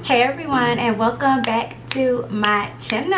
Hey everyone, and welcome back to my channel.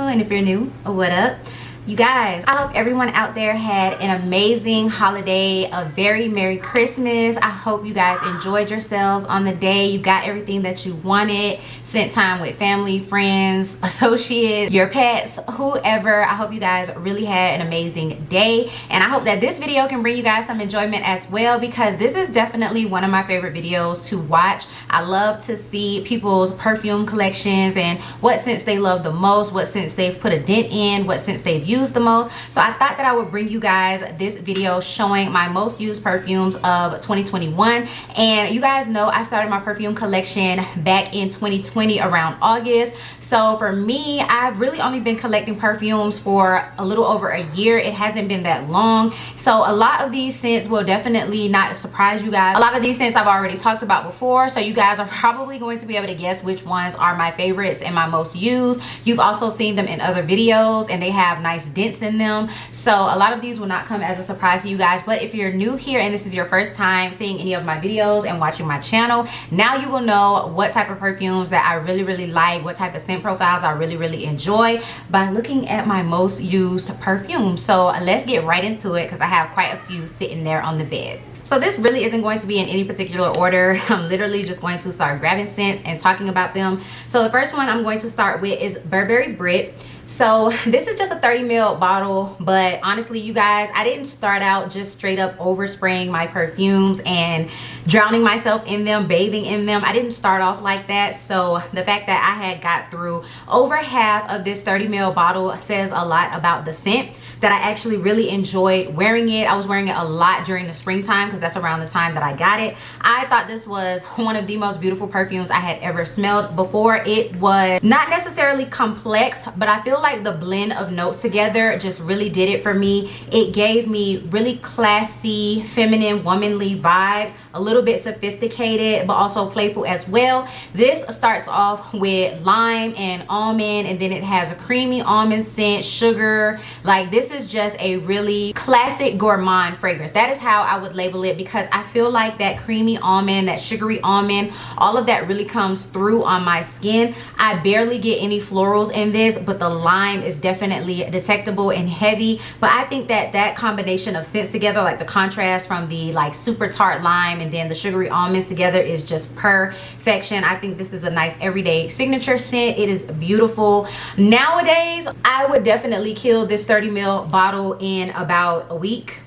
And if you're new, what up? You guys, I hope everyone out there had an amazing holiday, a very Merry Christmas. I hope you guys enjoyed yourselves on the day. You got everything that you wanted, spent time with family, friends, associates, your pets, whoever. I hope you guys really had an amazing day, and I hope that this video can bring you guys some enjoyment as well, because this is definitely one of my favorite videos to watch. I love to see people's perfume collections and what scents they love the most, what scents they've put a dent in, what scents they've used the most. So I thought that I would bring you guys this video showing my most used perfumes of 2021. And you guys know I started my perfume collection back in 2020 around August. So for me, I've really only been collecting perfumes for a little over a year. It hasn't been that long. So a lot of these scents will definitely not surprise you guys. A lot of these scents I've already talked about before, so you guys are probably going to be able to guess which ones are my favorites and my most used. You've also seen them in other videos and they have nice dents in them, so a lot of these will not come as a surprise to you guys. But if you're new here and this is your first time seeing any of my videos and watching my channel, now you will know what type of perfumes that I really like, what type of scent profiles I really enjoy by looking at my most used perfumes. So let's get right into it, because I have quite a few sitting there on the bed. So this really isn't going to be in any particular order. I'm literally just going to start grabbing scents and talking about them. So the first one I'm going to start with is Burberry Brit. So this is just a 30 ml bottle, but honestly you guys, I didn't start out just straight up overspraying my perfumes and drowning myself in them, bathing in them. I didn't start off like that. So the fact that I had got through over half of this 30 ml bottle says a lot about the scent, that I actually really enjoyed wearing it. I was wearing it a lot during the springtime because that's around the time that I got it. I thought this was one of the most beautiful perfumes I had ever smelled before. It was not necessarily complex, but I feel like the blend of notes together just really did it for me. It gave me really classy, feminine, womanly vibes, a little bit sophisticated, but also playful as well. This starts off with lime and almond, and then it has a creamy almond scent, sugar. Like, this is just a really classic gourmand fragrance. That is how I would label it, because I feel like that creamy almond, that sugary almond, all of that really comes through on my skin. I barely get any florals in this, but the lime is definitely detectable and heavy. But I think that that combination of scents together, like the contrast from the like super tart lime and then the sugary almonds together, is just perfection. I think this is a nice everyday signature scent. It is beautiful. Nowadays, I would definitely kill this 30 ml bottle in about a week.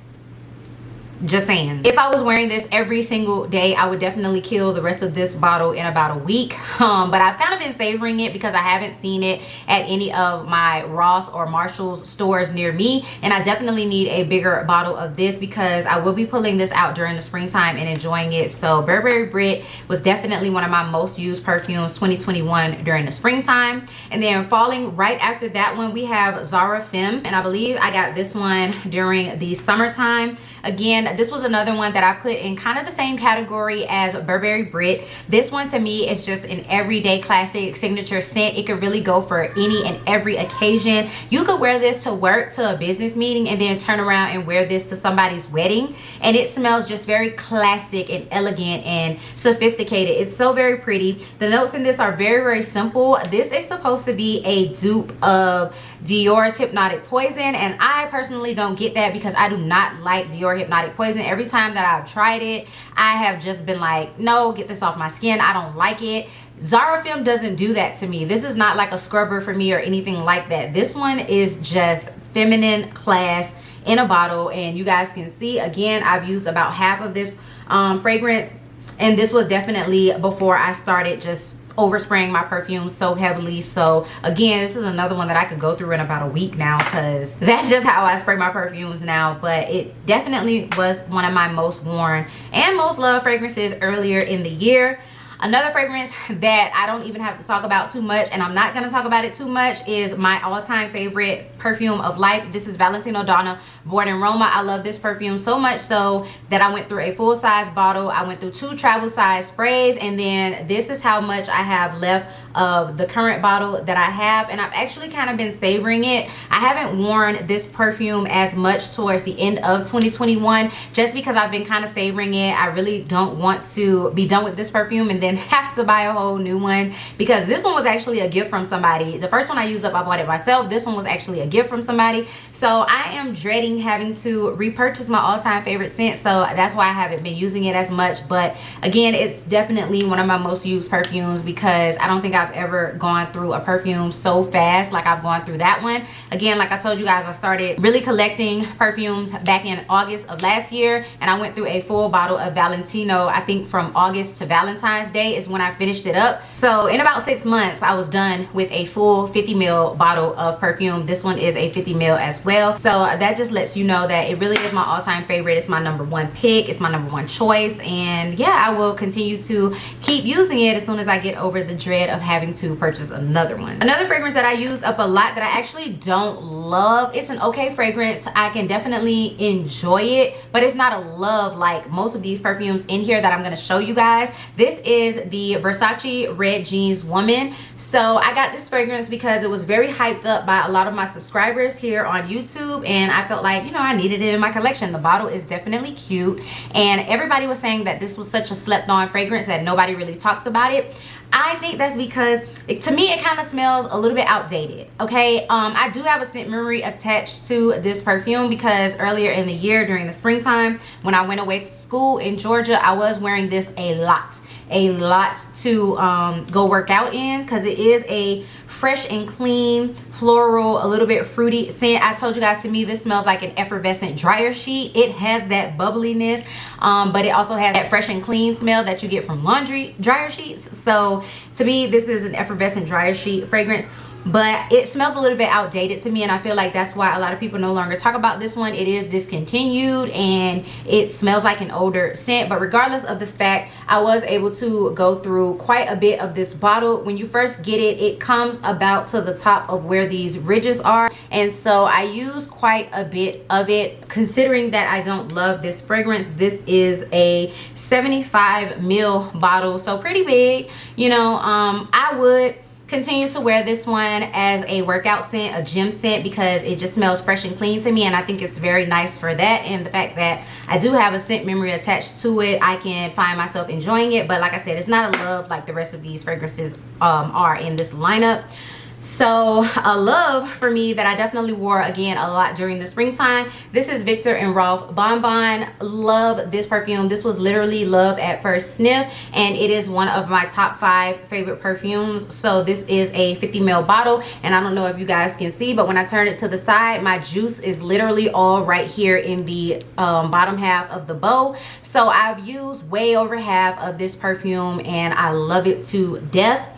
Just saying. If I was wearing this every single day, I would definitely kill the rest of this bottle in about a week. But I've kind of been savoring it because I haven't seen it at any of my Ross or Marshall's stores near me, and I definitely need a bigger bottle of this because I will be pulling this out during the springtime and enjoying it. So Burberry Brit was definitely one of my most used perfumes 2021 during the springtime. And then falling right after that one, we have Zara Femme, and I believe I got this one during the summertime. Again, this was another one that I put in kind of the same category as Burberry Brit. This one to me is just an everyday classic signature scent. It could really go for any and every occasion. You could wear this to work, to a business meeting, and then turn around and wear this to somebody's wedding, and it smells just very classic and elegant and sophisticated. It's so very pretty. The notes in this are very simple. This is supposed to be a dupe of Dior's Hypnotic Poison, and I personally don't get that because I do not like Dior Hypnotic Poison. Every time that I've tried it, I have just been like, no, get this off my skin. I don't like it. Zara Femme doesn't do that to me. This is not like a scrubber for me or anything like that. This one is just feminine class in a bottle, and you guys can see, again, I've used about half of this fragrance, and this was definitely before I started just overspraying my perfume so heavily. So again, this is another one that I could go through in about a week now, because that's just how I spray my perfumes now. But it definitely was one of my most worn and most loved fragrances earlier in the year. Another fragrance that I don't even have to talk about too much, and I'm not going to talk about it too much, is my all-time favorite perfume of life. This is Valentino Donna, Born in Roma. I love this perfume so much so that I went through a full-size bottle. I went through 2 travel-size sprays, and then this is how much I have left of the current bottle that I have, and I've actually kind of been savoring it. I haven't worn this perfume as much towards the end of 2021 just because I've been kind of savoring it. I really don't want to be done with this perfume and then have to buy a whole new one, because this one was actually a gift from somebody. The first one I used up, I bought it myself. This one was actually a gift from somebody. So I am dreading having to repurchase my all-time favorite scent, so that's why I haven't been using it as much. But again, it's definitely one of my most used perfumes because I don't think I've ever gone through a perfume so fast like I've gone through that one. Again, like I told you guys, I started really collecting perfumes back in August of last year, and I went through a full bottle of Valentino. I think from August to Valentine's Day is when I finished it up. So in about 6 months, I was done with a full 50 ml bottle of perfume. This one is a 50 ml as well. So that just lets you know that it really is my all-time favorite. It's my #1 pick. It's my #1 choice. And yeah, I will continue to keep using it as soon as I get over the dread of having to purchase another one. Another fragrance that I use up a lot that I actually don't love, it's an okay fragrance. I can definitely enjoy it, but it's not a love like most of these perfumes in here that I'm going to show you guys. This is the Versace Red Jeans Woman. So I got this fragrance because it was very hyped up by a lot of my subscribers here on YouTube, and I felt like, you know, I needed it in my collection. The bottle is definitely cute, and everybody was saying that this was such a slept on fragrance that nobody really talks about it. I think that's because to me it kind of smells a little bit outdated. Okay, I do have a scent memory attached to this perfume because earlier in the year during the springtime when I went away to school in Georgia, I was wearing this a lot to go work out in, because it is a fresh and clean floral, a little bit fruity scent. I told you guys, to me this smells like an effervescent dryer sheet. It has that bubbliness, but it also has that fresh and clean smell that you get from laundry dryer sheets. So to me this is an effervescent dryer sheet fragrance, but it smells a little bit outdated to me, and I feel like that's why a lot of people no longer talk about this one. It is discontinued and it smells like an older scent. But regardless of the fact, I was able to go through quite a bit of this bottle. When you first get it, it comes about to the top of where these ridges are, and so I use quite a bit of it. Considering that I don't love this fragrance, this is a 75 ml bottle, so pretty big. You know, I would continue to wear this one as a workout scent, a gym scent, because it just smells fresh and clean to me, and I think it's very nice for that. And the fact that I do have a scent memory attached to it, I can find myself enjoying it. But like I said, it's not a love like the rest of these fragrances are in this lineup. So a love for me that I definitely wore again a lot during the springtime, this is Viktor and Rolf Bonbon. Love this perfume. This was literally love at first sniff, and it is one of my top 5 favorite perfumes. So this is a 50 ml bottle, and I don't know if you guys can see, but when I turn it to the side, my juice is literally all right here in the bottom half of the bow. So I've used way over half of this perfume and I love it to death.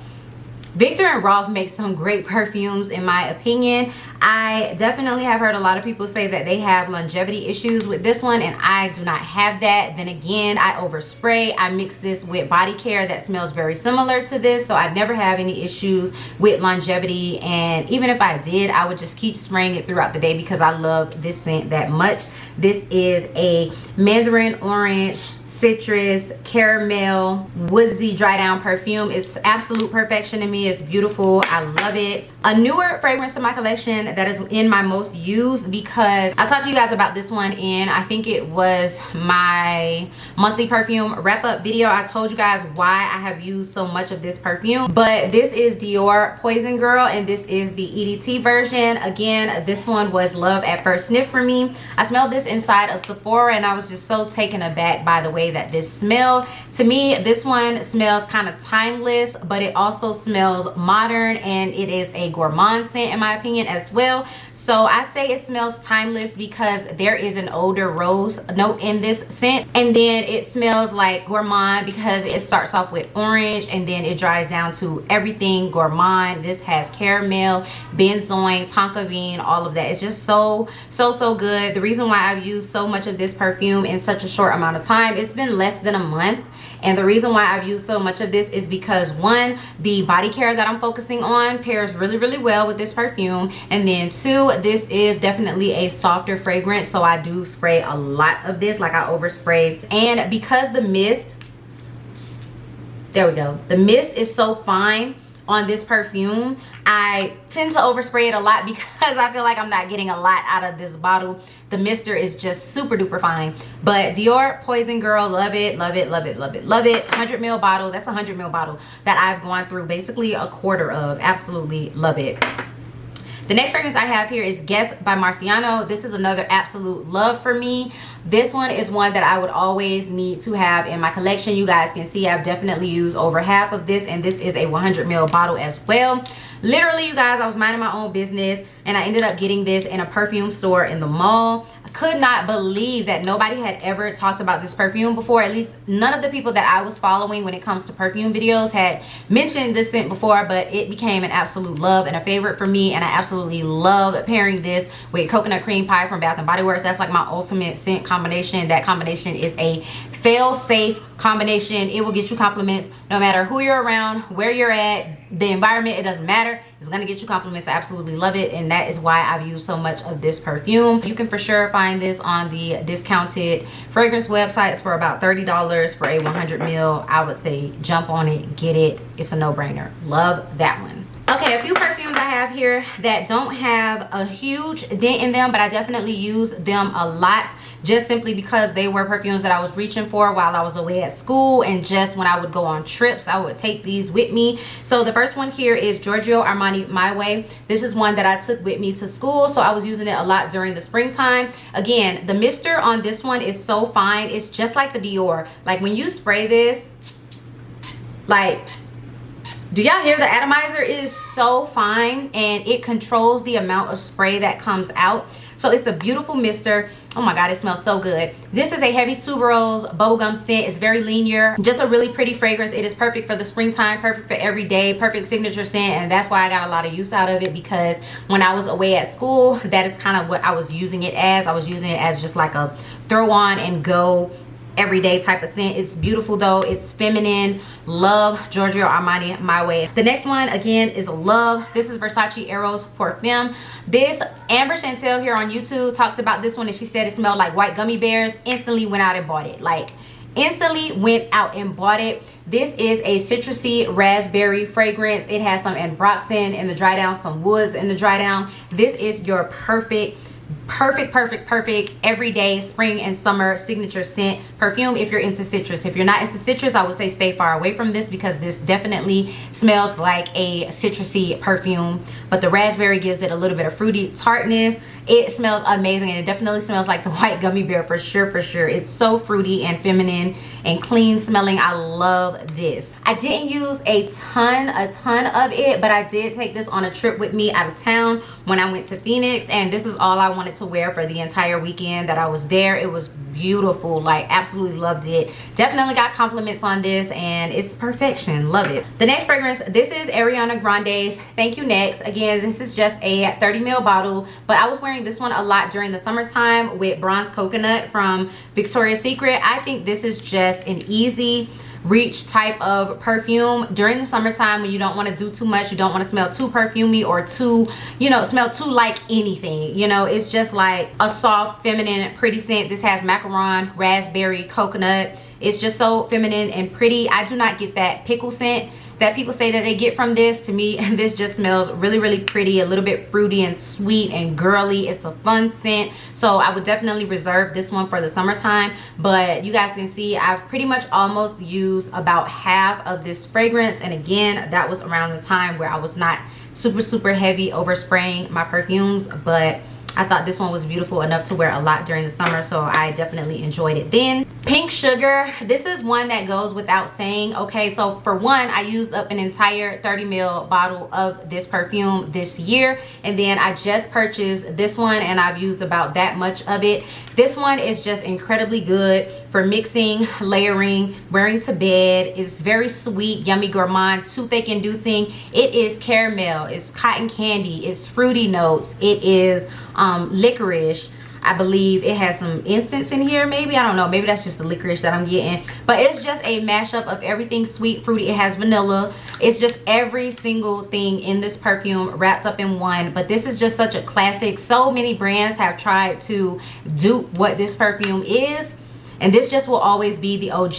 Viktor and Rolf make some great perfumes in my opinion. I definitely have heard a lot of people say that they have longevity issues with this one, and I do not have that. Then again, I overspray. I mix this with body care that smells very similar to this, so I never have any issues with longevity. And even if I did, I would just keep spraying it throughout the day because I love this scent that much. This is a mandarin orange, citrus, caramel, woodsy dry down perfume. It's absolute perfection to me. It's beautiful. I love it. A newer fragrance to my collection that is in my most used, because I talked to you guys about this one in, I think it was my monthly perfume wrap up video. I told you guys why I have used so much of this perfume, but this is Dior Poison Girl, and this is the EDT version. Again, this one was love at first sniff for me. I smelled this inside of Sephora and I was just so taken aback by the way that this smelled. To me, this one smells kind of timeless, but it also smells modern, and it is a gourmand scent in my opinion as well. So I say it smells timeless because there is an older rose note in this scent, and then it smells like gourmand because it starts off with orange and then it dries down to everything gourmand. This has caramel, benzoin, tonka bean, all of that. It's just so good. The reason why I've used so much of this perfume in such a short amount of time, it's been less than a month, and the reason why I've used so much of this is because one, the body care that I'm focusing on pairs really well with this perfume, and then two, this is definitely a softer fragrance, so I do spray a lot of this, like I overspray. And because the mist, there we go, the mist is so fine on this perfume. I tend to overspray it a lot because I feel like I'm not getting a lot out of this bottle. The mister is just super duper fine. But Dior Poison Girl, love it, love it, love it, love it, love it. 100 ml bottle. That's a 100 ml bottle that I've gone through basically a quarter of. Absolutely love it. The next fragrance I have here is Guess by Marciano. This is another absolute love for me. This one is one that I would always need to have in my collection. You guys can see I've definitely used over half of this, and this is a 100 ml bottle as well. Literally, you guys, I was minding my own business and I ended up getting this in a perfume store in the mall. I could not believe that nobody had ever talked about this perfume before. At least none of the people that I was following when it comes to perfume videos had mentioned this scent before, but it became an absolute love and a favorite for me, and I absolutely love pairing this with coconut cream pie from Bath & Body Works. That's like my ultimate scent combination. That combination is a fail-safe combination. It will get you compliments no matter who you're around, where you're at, the environment. It doesn't matter. It's gonna get you compliments. I absolutely love it, and that is why I've used so much of this perfume. You can for sure find this on the discounted fragrance websites for about $30 for a 100 ml. I would say jump on it, get it. It's a no-brainer. Love that one. Okay, a few perfumes I have here that don't have a huge dent in them, but I definitely use them a lot, just simply because they were perfumes that I was reaching for while I was away at school, and just when I would go on trips, I would take these with me. So the first one here is Giorgio Armani My Way. This is one that I took with me to school, so I was using it a lot during the springtime. Again, the mister on this one is so fine. It's just like the Dior. Like when you spray this, like, do y'all hear the atomizer? It is so fine, and it controls the amount of spray that comes out. So it's a beautiful mister. Oh my god, it smells so good. This is a heavy tuberose bubblegum scent. It's very linear, just a really pretty fragrance. It is perfect for the springtime, perfect for every day, perfect signature scent, and that's why I got a lot of use out of it, because when I was away at school, that is kind of what I was using it as. I was using it as just like a throw on and go everyday type of scent. It's beautiful though. It's feminine. Love Giorgio Armani My Way. The next one again is a love. This is Versace Eros Perfume. This Amber Chantel here on YouTube talked about this one, and she said it smelled like white gummy bears. Instantly went out and bought it. Like instantly went out and bought it. This is a citrusy raspberry fragrance. It has some ambroxan in the dry down, some woods in the dry down. This is your perfect everyday spring and summer signature scent perfume if you're into citrus. If you're not into citrus, I would say stay far away from this, because this definitely smells like a citrusy perfume, but the raspberry gives it a little bit of fruity tartness. It smells amazing, and it definitely smells like the white gummy bear for sure, for sure. It's so fruity and feminine and clean smelling. I love this. I didn't use a ton of it, but I did take this on a trip with me out of town when I went to Phoenix, and this is all I wanted to wear for the entire weekend that I was there. It was beautiful. Like absolutely loved it. Definitely got compliments on this, and it's perfection. Love it. The next fragrance, this is Ariana Grande's Thank You Next. Again, this is just a 30 ml bottle, but I was wearing this one a lot during the summertime with Bronze Coconut from Victoria's Secret. I think this is just an easy reach type of perfume during the summertime when you don't want to do too much. You don't want to smell too perfumey or too, you know, smell too like anything. You know, it's just like a soft, feminine, pretty scent. This has macaron, raspberry, coconut. It's just so feminine and pretty. I do not get that pickle scent that people say that they get from this. To me, this just smells really pretty, a little bit fruity and sweet and girly. It's a fun scent, so I would definitely reserve this one for the summertime. But you guys can see I've pretty much almost used about half of this fragrance, and again, that was around the time where I was not super heavy overspraying my perfumes, but I thought this one was beautiful enough to wear a lot during the summer, so I definitely enjoyed it then. Pink Sugar, this is one that goes without saying. Okay, so for one, I used up an entire 30 ml bottle of this perfume this year, and then I just purchased this one and I've used about that much of it. This one is just incredibly good for mixing, layering, wearing to bed. It's very sweet, yummy, gourmand, toothache inducing. It is caramel, it's cotton candy, it's fruity notes, it is licorice. I believe it has some incense in here, maybe. I don't know, maybe that's just the licorice that I'm getting, but it's just a mashup of everything sweet, fruity. It has vanilla. It's just every single thing in this perfume wrapped up in one. But this is just such a classic. So many brands have tried to dupe what this perfume is. and this just will always be the OG.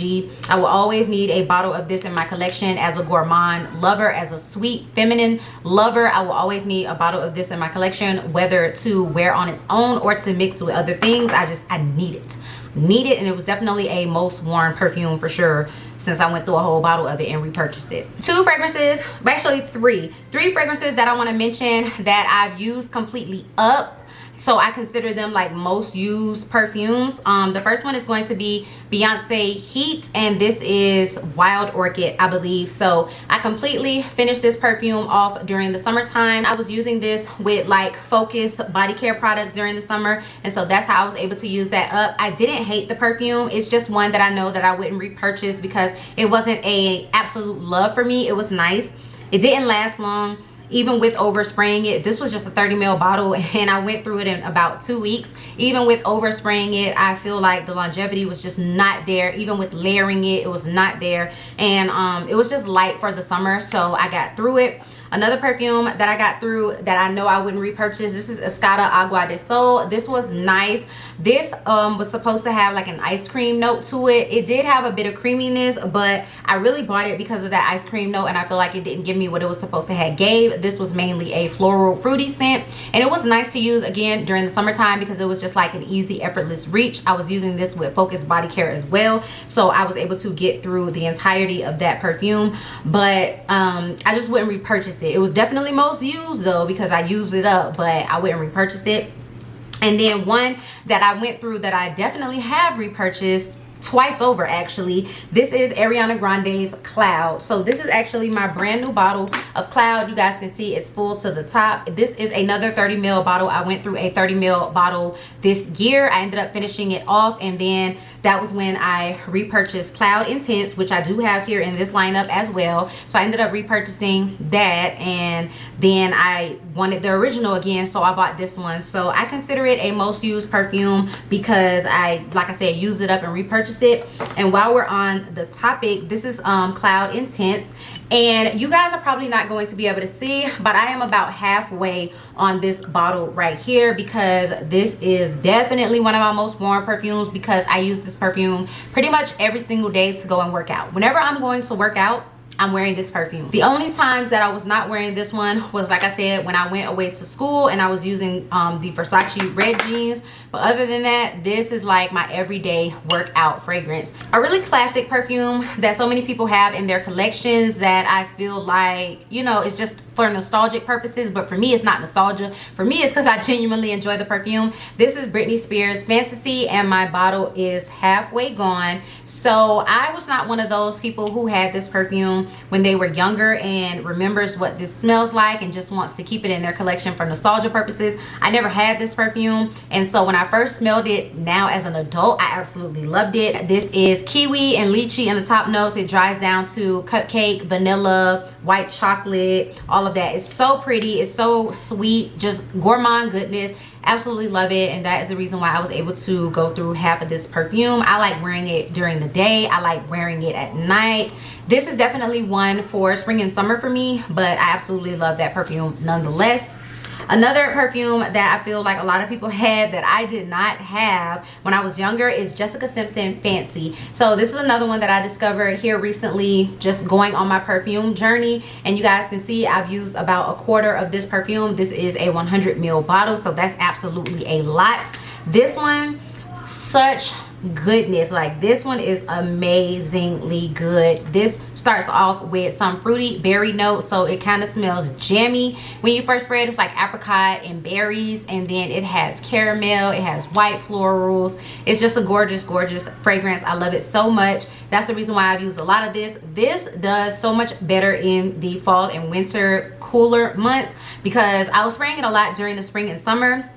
I will always need a bottle of this in my collection as a gourmand lover, as a sweet feminine lover. I will always need a bottle of this in my collection, whether to wear on its own or to mix with other things. I need it. And it was definitely a most worn perfume for sure, since I went through a whole bottle of it and repurchased it. Two fragrances, actually three fragrances that I want to mention that I've used completely up, so I consider them like most used perfumes. The first one is going to be Beyonce Heat, and this is Wild Orchid, I believe. So I completely finished this perfume off during the summertime. I was using this with like focused body care products during the summer, and so that's how I was able to use that up. I didn't hate the perfume. It's just one that I know that I wouldn't repurchase because it wasn't a absolute love for me. It was nice. It didn't last long. Even with overspraying it, this was just a 30 ml bottle and I went through it in about 2 weeks. Even with overspraying it, I feel like the longevity was just not there. Even with layering it, it was not there. And it was just light for the summer, so I got through it. Another perfume that I got through that I know I wouldn't repurchase, this is Escada Agua de Sol. This was nice. This was supposed to have like an ice cream note to it. It did have a bit of creaminess, but I really bought it because of that ice cream note, and I feel like it didn't give me what it was supposed to have gave. This was mainly a floral fruity scent, and it was nice to use again during the summertime because it was just like an easy, effortless reach. I was using this with focused body care as well, so I was able to get through the entirety of that perfume, but I just wouldn't repurchase it. It was definitely most used though because I used it up, but I wouldn't repurchase it. And then one that I went through that I definitely have repurchased twice over actually, this is Ariana Grande's Cloud. So this is actually my brand new bottle of Cloud. You guys can see it's full to the top. This is another 30 ml bottle. I went through a 30 ml bottle this year. I ended up finishing it off, and then that was when I repurchased Cloud Intense, which I do have here in this lineup as well. So I ended up repurchasing that, and then I wanted the original again, so I bought this one. So I consider it a most used perfume because I, like I said, used it up and repurchased it. And while we're on the topic, this is Cloud Intense, and you guys are probably not going to be able to see, but I am about halfway on this bottle right here because this is definitely one of my most worn perfumes because I use this perfume pretty much every single day to go and work out. Whenever I'm going to work out, I'm wearing this perfume. The only times that I was not wearing this one was, like I said, when I went away to school and I was using the Versace red jeans. But other than that, this is like my everyday workout fragrance. A really classic perfume that so many people have in their collections that I feel like, you know, it's just for nostalgic purposes, but for me it's not nostalgia. For me it's because I genuinely enjoy the perfume. This is Britney Spears Fantasy, and my bottle is halfway gone. So I was not one of those people who had this perfume when they were younger and remembers what this smells like and just wants to keep it in their collection for nostalgia purposes. I never had this perfume, and so when I first smelled it now as an adult, I absolutely loved it. This is kiwi and lychee in the top notes. It dries down to cupcake, vanilla, white chocolate, all of that. It's so pretty, it's so sweet, just gourmand goodness. Absolutely love it, and that is the reason why I was able to go through half of this perfume. I like wearing it during the day, I like wearing it at night. This is definitely one for spring and summer for me, but I absolutely love that perfume nonetheless. Another perfume that I feel like a lot of people had that I did not have when I was younger is Jessica Simpson Fancy. So this is another one that I discovered here recently, just going on my perfume journey. And you guys can see I've used about a quarter of this perfume. This is a 100 ml bottle, so that's absolutely a lot. This one, such goodness. Like, this one is amazingly good. This starts off with some fruity berry notes, so it kind of smells jammy when you first spray it. It's like apricot and berries, and then it has caramel, it has white florals. It's just a gorgeous fragrance. I love it so much. That's the reason why I've used a lot of this. This does so much better in the fall and winter cooler months because I was spraying it a lot during the spring and summer,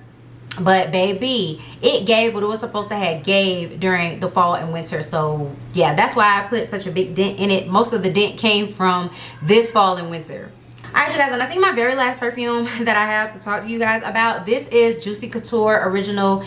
but baby, it gave what it was supposed to have gave during the fall and winter. So yeah, that's why I put such a big dent in it. Most of the dent came from this fall and winter. Alright, you guys, and I think my very last perfume that I have to talk to you guys about, this is Juicy Couture Original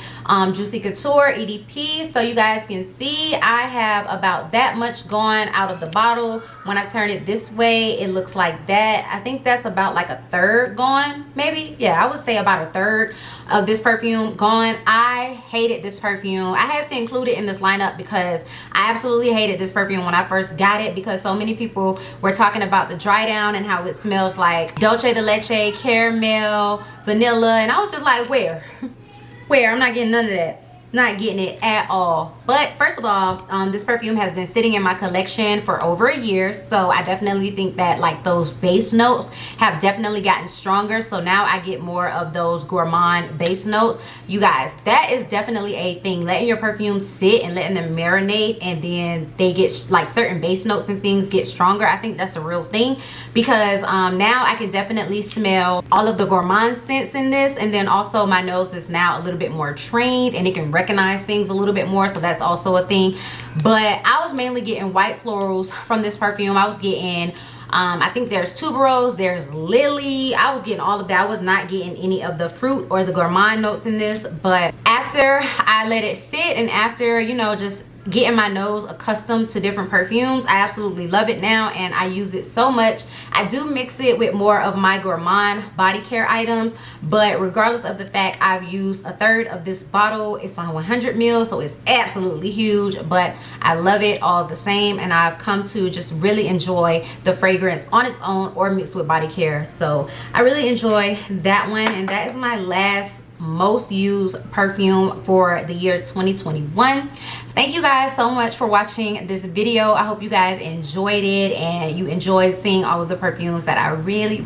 Juicy Couture EDP. So you guys can see I have about that much gone out of the bottle. When I turn it this way, it looks like that. I think that's about like a third gone, maybe. Yeah, I would say about a third of this perfume gone. I hated this perfume. I had to include it in this lineup because I absolutely hated this perfume when I first got it, because so many people were talking about the dry down and how it smells like dulce de leche, caramel, vanilla, and I was just like, where I'm not getting none of that. Not getting it at all. But first of all, this perfume has been sitting in my collection for over a year, so I definitely think that like those base notes have definitely gotten stronger. So now I get more of those gourmand base notes. You guys, that is definitely a thing, letting your perfumes sit and letting them marinate, and then they get like certain base notes and things get stronger. I think that's a real thing, because now I can definitely smell all of the gourmand scents in this, and then also my nose is now a little bit more trained and it can recognize things a little bit more, so that's also a thing. But I was mainly getting white florals from this perfume. I was getting I think there's tuberose, there's lily. I was getting all of that. I was not getting any of the fruit or the gourmand notes in this. But after I let it sit, and after, you know, just getting my nose accustomed to different perfumes, I absolutely love it now, and I use it so much. I do mix it with more of my gourmand body care items, but regardless of the fact, I've used a third of this bottle. It's on 100 ml, so it's absolutely huge, but I love it all the same, and I've come to just really enjoy the fragrance on its own or mixed with body care. So I really enjoy that one, and that is my last most used perfume for the year 2021. Thank you guys so much for watching this video. I hope you guys enjoyed it and you enjoyed seeing all of the perfumes that I really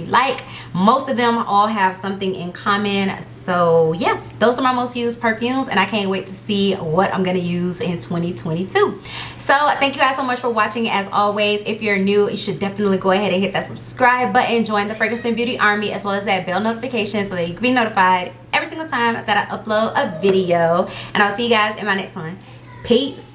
like. Most of them all have something in common. So yeah, those are my most used perfumes, and I can't wait to see what I'm gonna use in 2022. So thank you guys so much for watching. As always, if you're new, you should definitely go ahead and hit that subscribe button, join the Fragrance and Beauty Army, as well as that bell notification so that you can be notified every single time that I upload a video. And I'll see you guys in my next one. Peace.